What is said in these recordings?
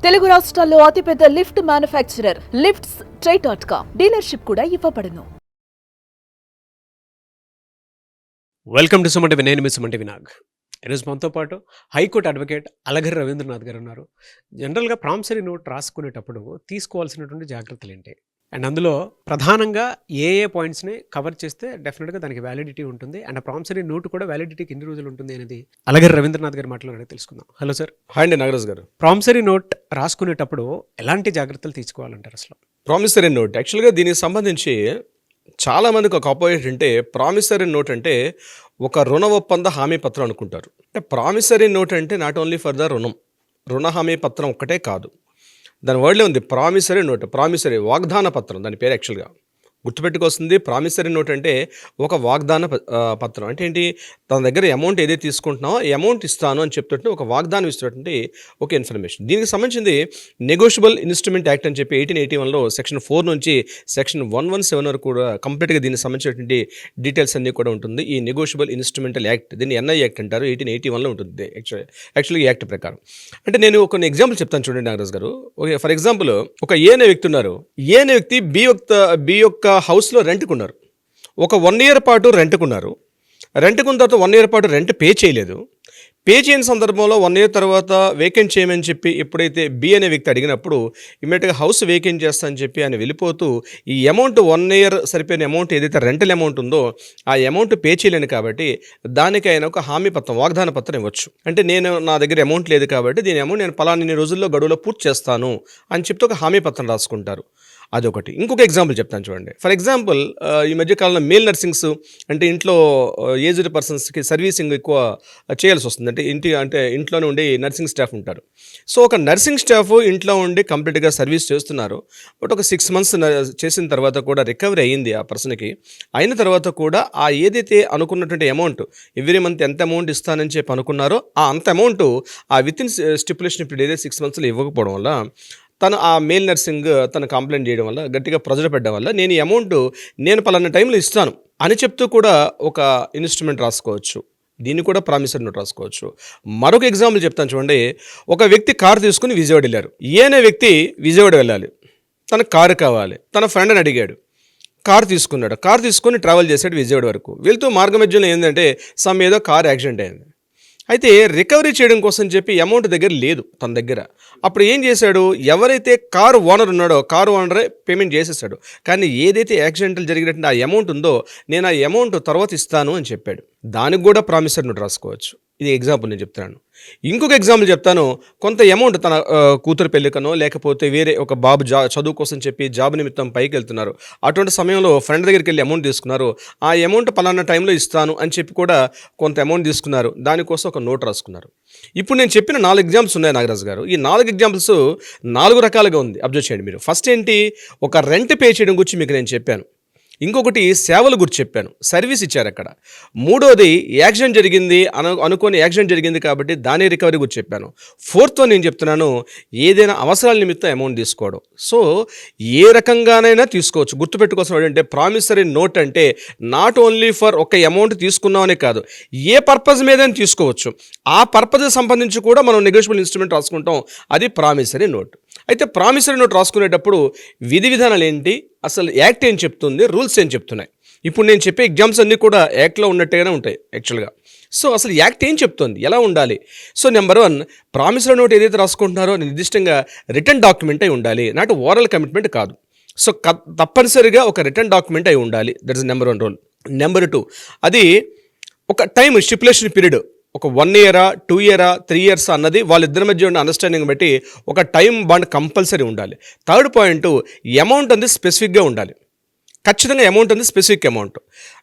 తెలుగు రాష్ట్రాల్లో అతిపెద్ద lift manufacturer lifts ట్రై.com డీలర్షిప్ కూడా ఇవ్వబడును. Welcome to Sumanti. నేను మీ సుమంటి వినాగ్. ఈరోజు మనతో పాటు హైకోర్టు అడ్వకేట్ అలగరి రవీంద్రనాథ్ గారు ఉన్నారు. జనరల్గా ప్రామిసరీ నోట్ రాసుకునేటప్పుడు తీసుకోవాల్సినటువంటి జాగ్రత్తలు ఏంటి, అండ్ అందులో ప్రధానంగా ఏ పాయింట్స్ని కవర్ చేస్తే డెఫినెట్గా దానికి వ్యాలిడిటీ ఉంటుంది, అండ్ ప్రామిసరీ నోట్ కూడా వ్యాలిడిటీకి ఎన్ని రోజులు ఉంటుంది అనేది అలగరి రవీంద్రనాథ్ గారు మాట్లాడి తెలుసుకుందాం. Hello sir. హాయ్ అండి నాగరాజ్ గారు. ప్రామిసరీ నోట్ రాసుకునేటప్పుడు ఎలాంటి జాగ్రత్తలు తీసుకోవాలంటారు అసలు? ప్రామిసరీ నోట్ యాక్చువల్గా దీనికి సంబంధించి చాలామందికి ఒక అపోజిట్ అంటే ప్రామిసరీ నోట్ అంటే ఒక రుణ ఒప్పంద హామీ పత్రం అనుకుంటారు. అంటే ప్రామిసరీ నోట్ అంటే నాట్ ఓన్లీ ఫర్ ద రుణ హామీ పత్రం ఒక్కటే కాదు, దాని వర్డ్లో ఉంది ప్రామిసరీ నోట్. ప్రామిసరీ వాగ్దాన పత్రం దాని పేరు. యాక్చువల్గా గుర్తుపెట్టుకొస్తుంది, ప్రామిసరీ నోట్ అంటే ఒక వాగ్దాన పత్రం. అంటే ఏంటి, తన దగ్గర అమౌంట్ ఏదైతే తీసుకుంటున్నావో అమౌంట్ ఇస్తాను అని చెప్తుంటే ఒక వాగ్దానం ఇస్తున్నటువంటి ఒక ఇన్ఫర్మేషన్. దీనికి సంబంధించింది నెగోషియబుల్ ఇన్స్ట్రుమెంట్ యాక్ట్ అని చెప్పి 1881లో సెక్షన్ 4 నుంచి సెక్షన్ 117 వరకు కూడా కంప్లీట్గా దీనికి సంబంధించినటువంటి డీటెయిల్స్ అన్నీ కూడా ఉంటుంది. ఈ నెగోషియబుల్ ఇన్స్ట్రుమెంటల్ యాక్ట్, దీన్ని ఎన్ఐ యాక్ట్ అంటారు, 1881లో ఉంటుంది యాక్చువల్గా యాక్ట్ ప్రకారం. అంటే నేను కొన్ని ఎగ్జాంపుల్ చెప్తాను చూడండి నాగరాజ్ గారు. ఓకే, ఫర్ ఎగ్జాంపుల్ ఒక ఏ అనే వ్యక్తి ఉన్నారు. ఏ అనే వ్యక్తి బి యొక్క హౌస్లో రెంట్కున్నారు. ఒక 1 year పాటు రెంట్కున్నారు. రెంట్కున్న తర్వాత 1 year పాటు రెంట్ పే చేయలేదు. పే చేయని సందర్భంలో 1 year తర్వాత వేకెంట్ చేయమని చెప్పి ఎప్పుడైతే బి అనే వ్యక్తి అడిగినప్పుడు ఇమ్మీడియట్గా హౌస్ వేకెంట్ చేస్తా అని చెప్పి ఆయన వెళ్ళిపోతూ ఈ అమౌంట్ 1 year సరిపోయిన అమౌంట్ ఏదైతే రెంటల్ అమౌంట్ ఉందో ఆ అమౌంట్ పే చేయలేను కాబట్టి దానికి ఆయన ఒక హామీ పత్రం, వాగ్దాన పత్రం ఇవ్వచ్చు. అంటే నా దగ్గర అమౌంట్ లేదు కాబట్టి దీని అమౌంట్ నేను పలానా రోజుల్లో గడువులో పూర్తి చేస్తాను అని చెప్తే ఒక హామీ పత్రం రాసుకుంటారు. అదొకటి. ఇంకొక ఎగ్జాంపుల్ చెప్తాను చూడండి. ఫర్ ఎగ్జాంపుల్ ఈ మధ్యకాలంలో మేల్ నర్సింగ్స్ అంటే ఇంట్లో ఏజ్డ్ పర్సన్స్కి సర్వీసింగ్ ఎక్కువ చేయాల్సి వస్తుంది. అంటే ఇంట్లోనే ఉండి నర్సింగ్ స్టాఫ్ ఉంటారు. సో ఒక నర్సింగ్ స్టాఫ్ ఇంట్లో ఉండి కంప్లీట్గా సర్వీస్ చేస్తున్నారు. బట్ ఒక 6 months చేసిన తర్వాత కూడా రికవరీ అయ్యింది ఆ పర్సన్కి. అయిన తర్వాత కూడా ఆ ఏదైతే అనుకున్నటువంటి అమౌంట్ ఎవ్రీ మంత్ ఎంత అమౌంట్ ఇస్తానని చెప్పి అనుకున్నారో ఆ అంత అమౌంట్ ఆ విత్ ఇన్ స్టిపులేషన్ పీరియడ్ ఏదైతే 6 monthsలో ఇవ్వకపోవడం వల్ల తను ఆ మేల్ నర్సింగ్ తను కంప్లైంట్ చేయడం వల్ల గట్టిగా ప్రెజర్ పెట్టడం వల్ల నేను ఈ అమౌంట్ నేను పలానా టైంలో ఇస్తాను అని చెప్తూ కూడా ఒక ఇన్స్ట్రుమెంట్ రాసుకోవచ్చు. దీన్ని కూడా ప్రామిసరీ నోట్ రాసుకోవచ్చు. మరొక ఎగ్జాంపుల్ చెప్తాను చూడండి. ఒక వ్యక్తి కారు తీసుకుని విజయవాడ వెళ్ళారు. అనే వ్యక్తి విజయవాడ వెళ్ళాలి, తనకు కారు కావాలి. తన ఫ్రెండ్ని అడిగాడు, కారు తీసుకున్నాడు. కారు తీసుకొని ట్రావెల్ చేశాడు విజయవాడ వరకు. వెళ్తూ మార్గ మధ్యలో ఏంటంటే ఏదో కారు యాక్సిడెంట్ అయింది. అయితే రికవరీ చేయడం కోసం చెప్పి అమౌంట్ దగ్గర లేదు తన దగ్గర. అప్పుడు ఏం చేశాడు, ఎవరైతే కారు ఓనర్ ఉన్నాడో కారు ఓనరే పేమెంట్ చేసేసాడు. కానీ ఏదైతే యాక్సిడెంటల్ జరిగినట్టు ఆ అమౌంట్ ఉందో నేను ఆ అమౌంట్ తర్వాత ఇస్తాను అని చెప్పాడు. దానికి కూడా ప్రామిసరీ నోట్ రాసుకోవచ్చు. ఇది ఎగ్జాంపుల్ నేను చెప్తాను. ఇంకొక ఎగ్జాంపుల్ చెప్తాను. కొంత అమౌంట్ తన కూతురు పెళ్ళికనో లేకపోతే వేరే ఒక బాబు చదువు కోసం చెప్పి జాబ్ నిమిత్తం పైకి వెళ్తున్నారు. అటువంటి సమయంలో ఫ్రెండ్ దగ్గరికి వెళ్ళి అమౌంట్ తీసుకున్నారు. ఆ అమౌంట్ పలానా టైంలో ఇస్తాను అని చెప్పి కూడా కొంత అమౌంట్ తీసుకున్నారు. దానికోసం ఒక నోట్ రాసుకున్నారు. ఇప్పుడు నేను చెప్పిన 4 ఎగ్జాంపుల్స్ ఉన్నాయి నాగరాజు గారు. ఈ 4 ఎగ్జాంపుల్స్ 4 రకాలుగా ఉంది. అబ్జర్వ్ చేయండి మీరు. ఫస్ట్ ఏంటి, ఒక రెంట్ పే చేయడం గురించి మీకు నేను చెప్పాను. ఇంకొకటి సేవల గురించి చెప్పాను, సర్వీస్ ఇచ్చారు అక్కడ. మూడోది యాక్సిడెంట్ జరిగింది అనుకోని యాక్సిడెంట్ జరిగింది కాబట్టి దాని రికవరీ గురించి చెప్పాను. ఫోర్త్ నేను చెప్తున్నాను, ఏదైనా అవసరాల నిమిత్తం అమౌంట్ తీసుకోవడం. సో ఏ రకంగానైనా తీసుకోవచ్చు. గుర్తుపెట్టుకోవాల్సిన ఏంటంటే ప్రామిసరీ నోట్ అంటే నాట్ ఓన్లీ ఫర్ ఒక అమౌంట్ తీసుకున్నామనే కాదు, ఏ పర్పస్ మీదైనా తీసుకోవచ్చు. ఆ పర్పస్ సంబంధించి కూడా మనం నెగోషియబుల్ ఇన్స్ట్రుమెంట్ రాసుకుంటాం, అది ప్రామిసరీ నోట్. అయితే ప్రామిసరీ నోట్ రాసుకునేటప్పుడు విధి విధానాలు ఏంటి, అసలు యాక్ట్ ఏం చెప్తుంది, రూల్స్ ఏం చెప్తున్నాయి. ఇప్పుడు నేను చెప్పే ఎగ్జామ్స్ అన్నీ కూడా యాక్ట్లో ఉన్నట్టుగానే ఉంటాయి యాక్చువల్గా. సో అసలు యాక్ట్ ఏం చెప్తుంది, ఎలా ఉండాలి? సో నెంబర్ 1, ప్రామిసరీ నోట్ ఏదైతే రాసుకుంటున్నారో నిర్దిష్టంగా రిటర్న్ డాక్యుమెంట్ అయి ఉండాలి, నాట్ ఓరల్ కమిట్మెంట్ కాదు. సో తప్పనిసరిగా ఒక రిటర్న్ డాక్యుమెంట్ అయి ఉండాలి. That is number 1 rule. Number 2, అది ఒక టైం స్టిపులేషన్ పీరియడ్, ఒక 1 year, 2 year, 3 years అన్నది వాళ్ళిద్దరి మధ్య ఉన్న అండర్స్టాండింగ్ బట్టి ఒక టైం బాండ్ కంపల్సరీ ఉండాలి. థర్డ్ పాయింట్, అమౌంట్ అనేది స్పెసిఫిక్గా ఉండాలి. ఖచ్చితంగా అమౌంట్ అనేది స్పెసిఫిక్ అమౌంట్.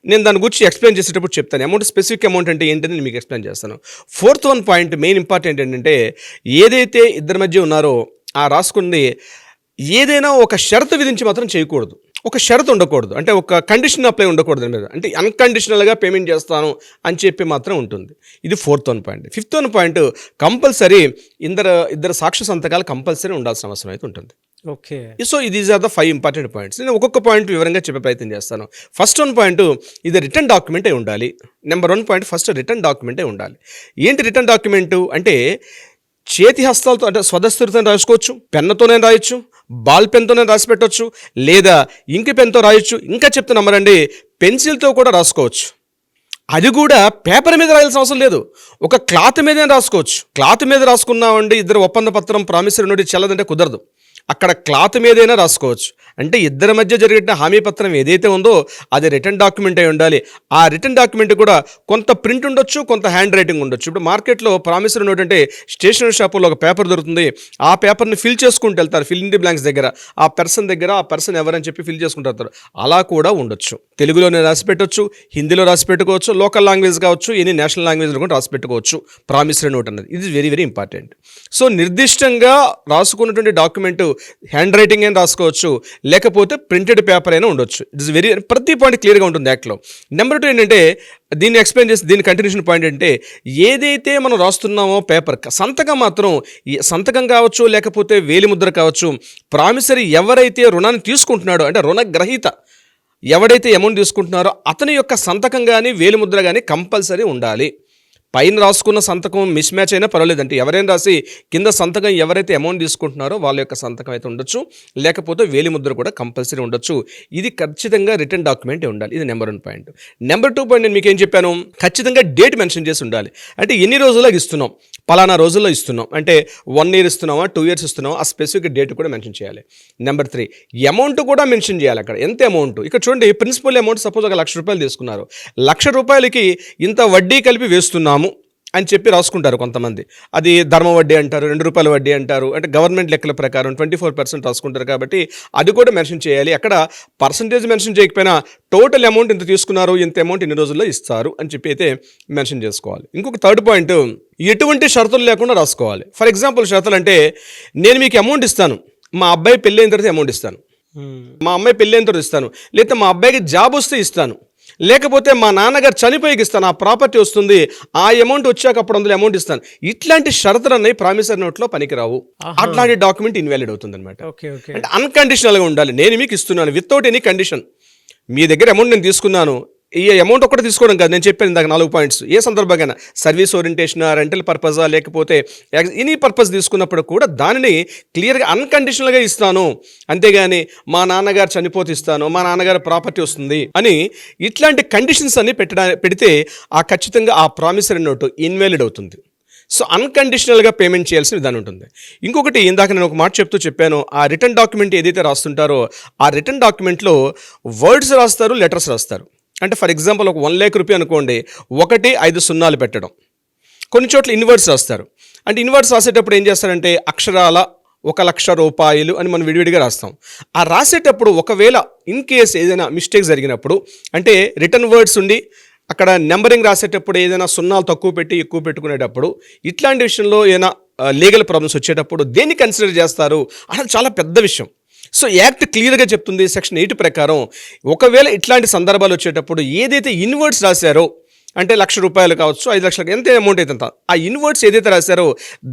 నేను దాని గురించి ఎక్స్ప్లెయిన్ చేసేటప్పుడు చెప్తాను. అమౌంట్ స్పెసిఫిక్ అమౌంట్ అంటే ఏంటని నేను మీకు ఎక్స్ప్లెయిన్ చేస్తాను. ఫోర్త్ పాయింట్ మెయిన్ ఇంపార్టెంట్ ఏంటంటే, ఏదైతే ఇద్దరి మధ్య ఉన్నారో ఆ రాసుకుంది ఏదైనా ఒక షరతు విధించి మాత్రం చేయకూడదు. ఒక షరతు ఉండకూడదు, అంటే ఒక కండిషన్ అప్లై ఉండకూడదు దాని మీద. అంటే అన్కండిషనల్గా పేమెంట్ చేస్తాను అని చెప్పి మాత్రం ఉంటుంది. ఇది 4th point. 5th point, compulsory ఇద్దరు సాక్ష్య సంతకాలు కంపల్సరీ ఉండాల్సిన అవసరం అయితే ఉంటుంది. Okay. So these are the 5 important points. నేను ఒక్కొక్క పాయింట్ వివరంగా చెప్పే ప్రయత్నం చేస్తాను. ఫస్ట్ పాయింట్, ఇది రిటర్న్ డాక్యుమెంట్ అయి ఉండాలి. Number 1 point, first return document అయి ఉండాలి. ఏంటి రిటర్న్ డాక్యుమెంటు అంటే, చేతి హస్తాలతో అంటే స్వదస్తుడితో రాసుకోవచ్చు, పెన్నుతోనే రాయొచ్చు, బాల్ పెన్తోనే రాసి పెట్టవచ్చు, లేదా ఇంక్ పెన్తో రాయొచ్చు. ఇంకా చెప్తున్నామరండి, పెన్సిల్తో కూడా రాసుకోవచ్చు. అది కూడా పేపర్ మీద రాయాల్సిన అవసరం లేదు, ఒక క్లాత్ మీదే రాసుకోవచ్చు. క్లాత్ మీద రాసుకున్నామండి, ఇద్దరు ఒప్పంద పత్రం ప్రామిసరీ నోట్ చెల్లదంటే కుదరదు. అక్కడ క్లాత్ మీదైనా రాసుకోవచ్చు. అంటే ఇద్దరి మధ్య జరిగిన హామీ పత్రం ఏదైతే ఉందో అది రిటర్న్ డాక్యుమెంట్ అయి ఉండాలి. ఆ రిటర్న్ డాక్యుమెంట్ కూడా కొంత ప్రింట్ ఉండొచ్చు, కొంత హ్యాండ్ రైటింగ్ ఉండొచ్చు. ఇప్పుడు మార్కెట్లో ప్రామిసరీ నోట్ అంటే స్టేషనరీ షాపులో ఒక పేపర్ దొరుకుతుంది, ఆ పేపర్ని ఫిల్ చేసుకుంటూ వెళ్తారు ఫిల్ ఇన్ ది బ్లాంక్స్ దగ్గర, ఆ పర్సన్ దగ్గర ఆ పర్సన్ ఎవరని చెప్పి ఫిల్ చేసుకుంటూ వెళ్తారు. అలా కూడా ఉండొచ్చు. తెలుగులోనే రాసి పెట్టవచ్చు, హిందీలో రాసి పెట్టుకోవచ్చు, లోకల్ లాంగ్వేజ్ కావచ్చు, ఎనీ నేషనల్ లాంగ్వేజ్లో కూడా రాసి పెట్టుకోవచ్చు ప్రామిసరీ నోట్ అన్నది. ఇది వెరీ వెరీ ఇంపార్టెంట్. సో నిర్దిష్టంగా రాసుకున్నటువంటి డాక్యుమెంట్ హ్యాండ్ రైటింగ్ అయినా రాసుకోవచ్చు, లేకపోతే ప్రింటెడ్ పేపర్ అయినా ఉండొచ్చు. ఇట్ ఇస్ వెరీ, ప్రతి పాయింట్ క్లియర్గా ఉంటుంది యాక్ట్లో. నెంబర్ 2 ఏంటంటే, దీన్ని ఎక్స్ప్లెయిన్ చేసి దీని కంటిన్యూషన్ పాయింట్ అంటే, ఏదైతే మనం రాస్తున్నామో పేపర్ సంతకం మాత్రం, సంతకం కావచ్చు లేకపోతే వేలిముద్ర కావచ్చు, ప్రామిసరీ ఎవరైతే రుణాన్ని తీసుకుంటున్నాడో అంటే రుణగ్రహీత ఎవడైతే అమౌంట్ తీసుకుంటున్నారో అతని యొక్క సంతకం కానీ వేలిముద్ర కానీ కంపల్సరీ ఉండాలి. పైన రాసుకున్న సంతకం మిస్ మ్యాచ్ అయినా పర్వాలేదంటే, ఎవరైనా రాసి కింద సంతకం ఎవరైతే అమౌంట్ తీసుకుంటున్నారో వాళ్ళ యొక్క సంతకం అయితే ఉండొచ్చు, లేకపోతే వేలిముద్ర కూడా కంపల్సరీ ఉండొచ్చు. ఇది ఖచ్చితంగా రిటర్న్ డాక్యుమెంట్ ఉండాలి. ఇది నెంబర్ 1 పాయింట్. నెంబర్ 2 పాయింట్ నేను మీకు ఏం చెప్పాను, ఖచ్చితంగా డేట్ మెన్షన్ చేసి ఉండాలి. అంటే ఎన్ని రోజుల్లో ఇస్తున్నాం, పలానా రోజుల్లో ఇస్తున్నాం అంటే 1 year ఇస్తున్నామా, 2 years ఇస్తున్నామా, ఆ స్పెసిఫిక్ డేట్ కూడా మెన్షన్ చేయాలి. నెంబర్ 3, అమౌంట్ కూడా మెన్షన్ చేయాలి. అక్కడ ఎంత అమౌంట్, ఇక్కడ చూడండి, ప్రిన్సిపల్ అమౌంట్ సపోజ్ ఒక ₹1,00,000 తీసుకున్నారు, ₹1,00,000కి ఇంత వడ్డీ కలిపి వేస్తున్నాము అని చెప్పి రాసుకుంటారు కొంతమంది. అది ధర్మ వడ్డీ అంటారు, ₹2 వడ్డీ అంటారు. అంటే గవర్నమెంట్ లెక్కల ప్రకారం 24% రాసుకుంటారు కాబట్టి అది కూడా మెన్షన్ చేయాలి. అక్కడ పర్సంటేజ్ మెన్షన్ చేయకపోయినా టోటల్ అమౌంట్ ఇంత తీసుకున్నారు, ఇంత అమౌంట్ ఇన్ని రోజుల్లో ఇస్తారు అని చెప్పి అయితే మెన్షన్ చేసుకోవాలి. ఇంకొక 3rd పాయింట్, ఎటువంటి షరతులు లేకుండా రాసుకోవాలి. ఫర్ ఎగ్జాంపుల్ షరతులు అంటే, నేను మీకు అమౌంట్ ఇస్తాను, మా అబ్బాయి పెళ్ళి అయిన తర్వాత అమౌంట్ ఇస్తాను, మా అమ్మాయి పెళ్ళి అయిన తర్వాత ఇస్తాను, లేకపోతే మా అబ్బాయికి జాబ్ వస్తే ఇస్తాను, లేకపోతే మా నాన్నగారు చనిపోయికి ఇస్తాను, ఆ ప్రాపర్టీ వస్తుంది, ఆ అమౌంట్ వచ్చాక అప్పుడు అందులో అమౌంట్ ఇస్తాను. ఇట్లాంటి షరతులు అన్నవి ప్రామిసరీ నోట్లో పనికిరావు. అట్లాంటి డాక్యుమెంట్ ఇన్వాలిడ్ అవుతుంది అనమాట. అంటే అన్కండిషనల్గా ఉండాలి. నేను మీకు ఇస్తున్నాను వితౌట్ ఎనీ కండిషన్. మీ దగ్గర అమౌంట్ నేను తీసుకున్నాను, ఈ అమౌంట్ ఒక్కటి తీసుకోవడం కాదు, నేను చెప్పాను ఇందాక 4 పాయింట్స్. ఏ సందర్భంగా సర్వీస్ ఓరియంటేషనా, రెంటల్ పర్పజా, లేకపోతే ఎనీ పర్పస్ తీసుకున్నప్పుడు కూడా దానిని క్లియర్గా అన్కండిషనల్గా ఇస్తాను, అంతేగాని మా నాన్నగారు చనిపోతే ఇస్తాను, మా నాన్నగారు ప్రాపర్టీ వస్తుంది అని ఇట్లాంటి కండిషన్స్ అన్ని పెడితే ఆ ఖచ్చితంగా ఆ ప్రామిసరీ నోటు ఇన్వాలిడ్ అవుతుంది. సో అన్కండిషనల్గా పేమెంట్ చేయాల్సిన విధానం ఉంటుంది. ఇంకొకటి, ఇందాక నేను ఒక మాట చెప్పాను, ఆ రిటర్న్ డాక్యుమెంట్ ఏదైతే రాస్తుంటారో ఆ రిటర్న్ డాక్యుమెంట్లో వర్డ్స్ రాస్తారు, లెటర్స్ రాస్తారు. అంటే ఫర్ ఎగ్జాంపుల్ ఒక ₹1,00,000 అనుకోండి, 1 5 సున్నాలు పెట్టడం. కొన్ని చోట్ల ఇన్వర్డ్స్ రాస్తారు. అంటే ఇన్వర్డ్స్ రాసేటప్పుడు ఏం చేస్తారంటే, అక్షరాల ₹1,00,000 అని మనం విడివిడిగా రాస్తాం. ఆ రాసేటప్పుడు ఒకవేళ ఇన్ కేస్ ఏదైనా మిస్టేక్ జరిగినప్పుడు, అంటే రిటర్న్ వర్డ్స్ ఉండి అక్కడ నెంబరింగ్ రాసేటప్పుడు ఏదైనా సున్నాలు తక్కువ పెట్టి ఎక్కువ పెట్టుకునేటప్పుడు, ఇట్లాంటి విషయంలో ఏదైనా లీగల్ ప్రాబ్లమ్స్ వచ్చేటప్పుడు దేన్ని కన్సిడర్ చేస్తారు అనేది చాలా పెద్ద విషయం. సో యాక్ట్ క్లియర్గా చెప్తుంది సెక్షన్ 8 ప్రకారం, ఒకవేళ ఇట్లాంటి సందర్భాలు వచ్చేటప్పుడు ఏదైతే ఇన్వర్డ్స్ రాశారో, అంటే ₹1,00,000 కావచ్చు, 5 లక్షలు, ఎంత అమౌంట్ అయితే అంత, ఆ ఇన్వర్డ్స్ ఏదైతే రాశారో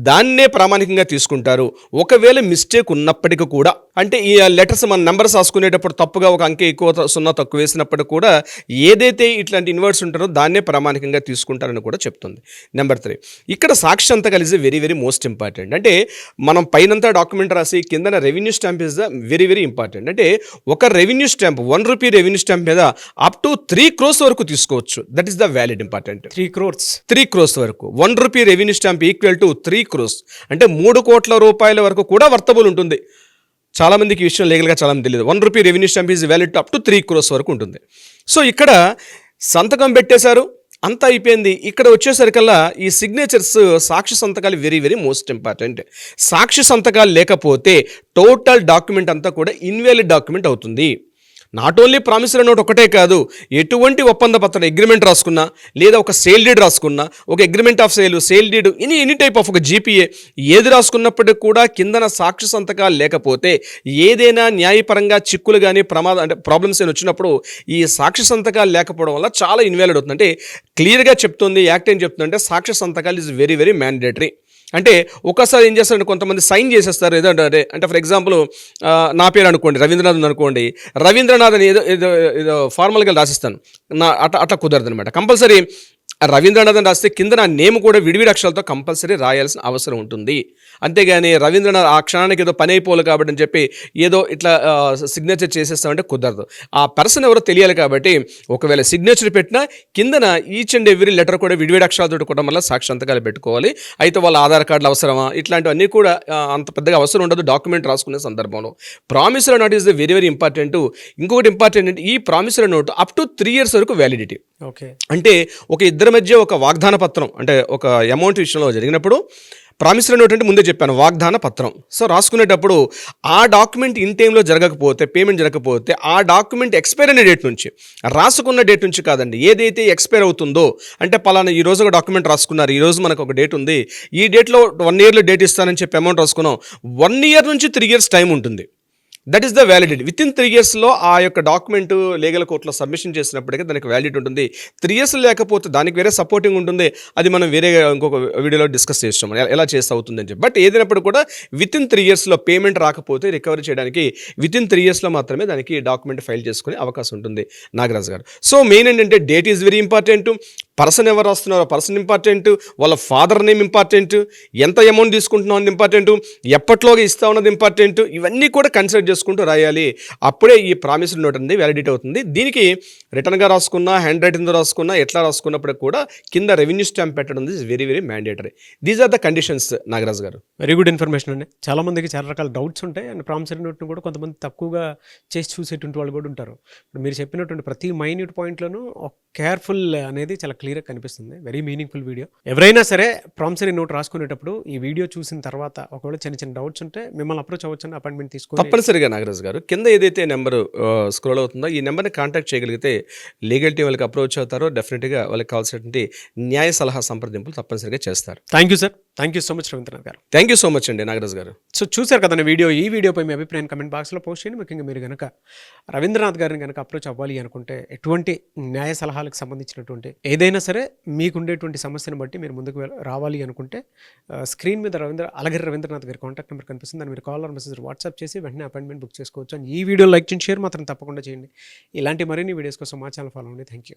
దాన్నే ప్రామాణికంగా తీసుకుంటారు. ఒకవేళ మిస్టేక్ ఉన్నప్పటికీ కూడా, అంటే ఈ లెటర్స్ మన నెంబర్స్ రాసుకునేటప్పుడు తప్పుగా ఒక అంకె ఎక్కువ సున్నా తక్కువ వేసినప్పుడు కూడా ఏదైతే ఇట్లాంటి ఇన్వర్డ్స్ ఉంటారో దాన్నే ప్రామాణికంగా తీసుకుంటారని కూడా చెప్తుంది. నెంబర్ 3, ఇక్కడ సాక్షి సంతకాలు is very very most important. అంటే మనం పైనంతా డాక్యుమెంట్ రాసి కిందన revenue stamp is the very very important. అంటే ఒక రెవెన్యూ స్టాంప్ ₹1 రెవెన్యూ స్టాంప్ మీద అప్ టు 3 crores వరకు తీసుకోవచ్చు. That is the valid important. 3 crores వరకు ₹1 revenue stamp equal to 3 crores, అంటే ₹3 కోట్ల వరకు కూడా వర్తబుల్ ఉంటుంది. చాలా మందికి ఈ విషయం లీగల్గా చాలా మంది తెలియదు. ₹1 revenue stamp is valid up to 3 crores వరకు ఉంటుంది. సో ఇక్కడ సంతకం పెట్టేశారు, అంతా అయిపోయింది. ఇక్కడ వచ్చేసరికల్లా ఈ సిగ్నేచర్స్, సాక్షి సంతకాలు వెరీ వెరీ మోస్ట్ ఇంపార్టెంట్. సాక్షి సంతకాలు లేకపోతే టోటల్ డాక్యుమెంట్ అంతా కూడా ఇన్వాలిడ్ డాక్యుమెంట్ అవుతుంది. నాట్ ఓన్లీ ప్రామిసరీ నోట్ ఒకటే కాదు, ఎటువంటి ఒప్పంద పత్రం అగ్రిమెంట్ రాసుకున్నా, లేదా ఒక సేల్ డీడ్ రాసుకున్నా, ఒక agreement of sale deed, any type of ఒక జీపీఏ ఏది రాసుకున్నప్పటికీ కూడా కిందన సాక్షి సంతకాలు లేకపోతే ఏదైనా న్యాయపరంగా చిక్కులు కానీ అంటే ప్రాబ్లమ్స్ ఏమి వచ్చినప్పుడు ఈ సాక్షి సంతకాలు లేకపోవడం వల్ల చాలా ఇన్వాలిడ్ అవుతుంది. అంటే క్లియర్గా చెప్తుంది యాక్ట్, ఏం చెప్తుందంటే సాక్షి సంతకాలు ఈజ్ వెరీ వెరీ మ్యాండేటరీ. అంటే ఒకసారి ఏం చేస్తారంటే కొంతమంది సైన్ చేసేస్తారు ఏదంటే, అంటే ఫర్ ఎగ్జాంపుల్ నా పేరు అనుకోండి, రవీంద్రనాథ్ అనుకోండి, రవీంద్రనాథ్ అని ఏదో ఫార్మల్గా రాసిస్తాను, అట్లా కుదరదు అనమాట. కంపల్సరీ రవీంద్రనాథ్ అని రాస్తే కింద నా నేమ్ కూడా విడివిడి అక్షరాలతో కంపల్సరీ రాయాల్సిన అవసరం ఉంటుంది. అంతేగాని రవీంద్రనాథ్ ఆ క్షణానికి ఏదో పని అయిపోవాలి కాబట్టి అని చెప్పి ఏదో ఇట్లా సిగ్నేచర్ చేసేస్తామంటే కుదరదు. ఆ పర్సన్ ఎవరో తెలియాలి కాబట్టి ఒకవేళ సిగ్నేచర్ పెట్టినా కిందన ఈచ్ అండ్ ఎవ్రీ లెటర్ కూడా విడివిడి అక్షరాలతో కూడా మళ్ళీ సాక్షి సంతకాలు పెట్టుకోవాలి. అయితే వాళ్ళ ఆధార్ కార్డులు అవసరమా, ఇట్లాంటివన్నీ కూడా అంత పెద్దగా అవసరం ఉండదు డాక్యుమెంట్ రాసుకునే సందర్భంలో. Promissory note is very very important. ఇంకొకటి ఇంపార్టెంట్ అంటే ఈ promissory note up to 3 years వరకు వ్యాలిడిటీ. ఓకే, అంటే ఒక ఇద్దరి మధ్య ఒక వాగ్దాన పత్రం అంటే ఒక అమౌంట్ విషయంలో జరిగినప్పుడు ప్రామిసరీ నోట్ అంటే ముందే చెప్పాను వాగ్దాన పత్రం. సో రాసుకునేటప్పుడు ఆ డాక్యుమెంట్ ఇన్ టైంలో జరగకపోతే, పేమెంట్ జరగకపోతే ఆ డాక్యుమెంట్ ఎక్స్పైర్ అయిన డేట్ నుంచి, రాసుకున్న డేట్ నుంచి కాదండి, ఏదైతే ఎక్స్పైర్ అవుతుందో అంటే పలానా ఈ రోజు ఒక డాక్యుమెంట్ రాసుకున్నారు, ఈ రోజు మనకు ఒక డేట్ ఉంది, ఈ డేట్లో 1 yearలో డేట్ ఇస్తానని చెప్పి అమౌంట్ రాసుకున్నాం, 1 year నుంచి 3 years టైం ఉంటుంది. That is the validity. With in 3 yearsలో ఆ యొక్క డాక్యుమెంట్ లీగల్ కోర్టులో సబ్మిషన్ చేసినప్పటికీ దానికి వ్యాలిడిటీ ఉంటుంది. 3 years లేకపోతే దానికి వేరే సపోర్టింగ్ ఉంటుంది. అది మనం వేరే ఇంకొక వీడియోలో డిస్కస్ చేస్తాం ఎలా చేస్తే అవుతుంది అని చెప్పి. బట్ ఏదైనప్పుడు కూడా విత్ ఇన్ 3 yearsలో పేమెంట్ రాకపోతే రికవరీ చేయడానికి విత్ ఇన్ 3 yearsలో మాత్రమే దానికి డాక్యుమెంట్ ఫైల్ చేసుకునే అవకాశం ఉంటుంది నాగరాజు గారు. సో మెయిన్ ఏంటంటే date is very important, person ఎవరు వస్తున్నారో పర్సన్ ఇంపార్టెంట్, వాళ్ళ ఫాదర్ నేమ్ ఇంపార్టెంట్, ఎంత అమౌంట్ తీసుకుంటున్నాం అన్నది ఇంపార్టెంట్, ఎప్పట్లోగా ఇస్తా ఉన్నది ఇంపార్టెంట్. ఇవన్నీ కూడా కన్సిడర్ చేసుకుంటూ రాయాలి. అప్పుడే ఈ ప్రామిసరీ నోట్ అనేది వ్యాలిడిటీ అవుతుంది. దీనికి రిటర్న్గా రాసుకున్నా, హ్యాండ్ రైటింగ్తో రాసుకున్నా, ఎట్లా రాసుకున్నప్పుడు కూడా కింద రెవెన్యూ స్టాంప్ పెట్టడం is very very mandatory. These are the conditions Nagaraju garu. Very good information అండి. చాలా మందికి చాలా రకాల డౌట్స్ ఉంటాయి అండ్ ప్రామిసరీ నోట్ను కూడా కొంతమంది తక్కువగా చేసి చూసేటువంటి వాళ్ళు కూడా ఉంటారు. ఇప్పుడు మీరు చెప్పినటువంటి ప్రతి మైన్యూట్ పాయింట్లోనూ కేర్ఫుల్ అనేది చాలా క్లియర్గా కనిపిస్తుంది. Very meaningful video. ఎవరైనా సరే ప్రామిసరీ నోట్ రాసుకునేటప్పుడు ఈ వీడియో చూసిన తర్వాత ఒకవేళ చిన్న చిన్న డౌట్స్ ఉంటే మిమ్మల్ని అప్రోచ్ అవ్వచ్చని అపాయింట్మెంట్ తీసుకొని తప్పనిసరిగా నాగరాజు గారు కింద ఏదైతే నెంబర్ స్క్రోల్ అవుతుందో ఈ నెంబర్ని కాంటాక్ట్ చేయగలిగితే లీగల్ టీం వాళ్ళకి అప్రోచ్ అవుతారో డెఫినెట్గా వాళ్ళకి కావాల్సినటువంటి న్యాయ సలహా సంప్రదింపులు తప్పనిసరిగా చేస్తారు. Thank you sir. Thank you so much Ravindranath garu. Thank you so much అండి నాగరాజు గారు. సో చూసారు కదండి వీడియో. ఈ వీడియోపై మీ అభిప్రాయం కమెంట్ బాక్స్లో పోస్ట్ చేయండి. ముఖ్యంగా మీరు కనుక రవీంద్రనాథ్ గారిని కనుక అప్రోచ్ అవ్వాలి అనుకుంటే ఎటువంటి న్యాయ సలహాలకు సంబంధించినటువంటి ఏదైనా సరే మీకు ఉండేటువంటి సమస్యను బట్టి మీరు ముందుకు రావాలి అనుకుంటే స్క్రీన్ మీద అలగిరి రవీంద్రనాథ్ గారి కాంటాక్ట్ నెంబర్ కనిపిస్తుంది. దాన్ని మీరు కాల్ ఆర్ మెసేజ్ వాట్సాప్ చేసి వెంటనే అపాయింట్మెంట్ బుక్ చేసుకోవచ్చు. అండ్ ఈ వీడియో లైక్ చేయండి, షేర్ మాత్రం తప్పకుండా చేయండి. ఇలాంటి మరిన్ని వీడియోస్ కోసం మా ఛానల్ ఫాలో అవ్వండి. Thank you.